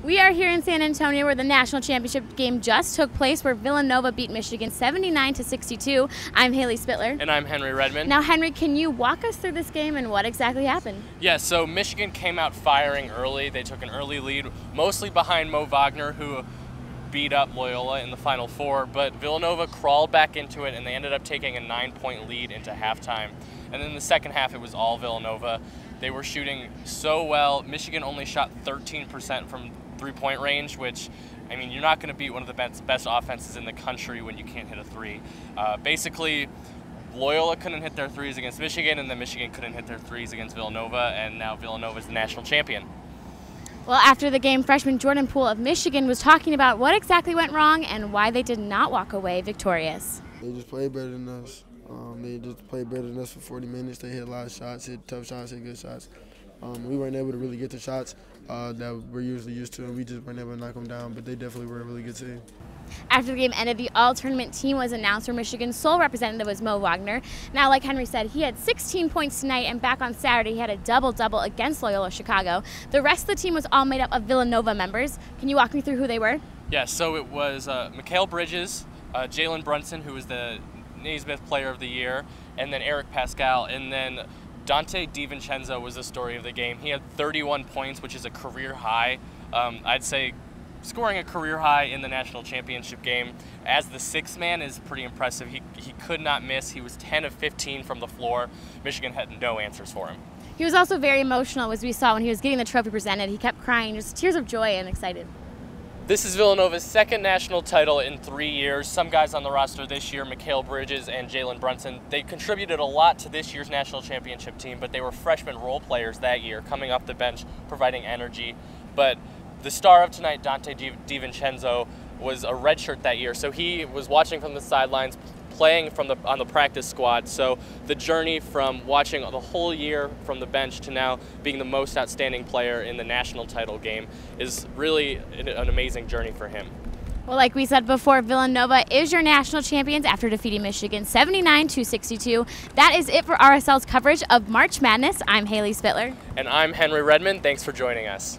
We are here in San Antonio where the national championship game just took place, where Villanova beat Michigan 79-62. I'm Hayley Spitler. And I'm Henry Redman. Now, Henry, can you walk us through this game and what exactly happened? Yeah, so Michigan came out firing early. They took an early lead, mostly behind Mo Wagner, who beat up Loyola in the Final Four, but Villanova crawled back into it, and they ended up taking a 9-point lead into halftime. And then in the second half, it was all Villanova. They were shooting so well. Michigan only shot 13% from three-point range, which, I mean, you're not going to beat one of the best offenses in the country when you can't hit a three. Basically, Loyola couldn't hit their threes against Michigan, and then Michigan couldn't hit their threes against Villanova, and now Villanova is the national champion. Well, after the game, freshman Jordan Poole of Michigan was talking about what exactly went wrong and why they did not walk away victorious. They just played better than us. They just played better than us for 40 minutes. They hit a lot of shots, hit tough shots, hit good shots. We weren't able to really get the shots that we're usually used to, and we just weren't able to knock them down, but they definitely were a really good team. After the game ended, the all-tournament team was announced, where Michigan's sole representative was Mo Wagner. Now, like Henry said, he had 16 points tonight, and back on Saturday he had a double-double against Loyola Chicago. The rest of the team was all made up of Villanova members. Can you walk me through who they were? Yeah, so it was Mikal Bridges, Jalen Brunson, who was the Naismith Player of the Year, and then Eric Pascal, and then Dante DiVincenzo was the story of the game. He had 31 points, which is a career high. I'd say scoring a career high in the national championship game as the sixth man is pretty impressive. He could not miss. He was 10 of 15 from the floor. Michigan had no answers for him. He was also very emotional, as we saw when he was getting the trophy presented. He kept crying, just tears of joy and excited. This is Villanova's second national title in 3 years. Some guys on the roster this year, Mikal Bridges and Jalen Brunson, they contributed a lot to this year's national championship team, but they were freshman role players that year, coming off the bench, providing energy. But the star of tonight, Dante DiVincenzo, was a redshirt that year, so he was watching from the sidelines, playing on the practice squad. So the journey from watching the whole year from the bench to now being the most outstanding player in the national title game is really an amazing journey for him. Well, like we said before, Villanova is your national champions after defeating Michigan 79-62. That is it for RSL's coverage of March Madness. I'm Hayley Spitler. And I'm Henry Redman. Thanks for joining us.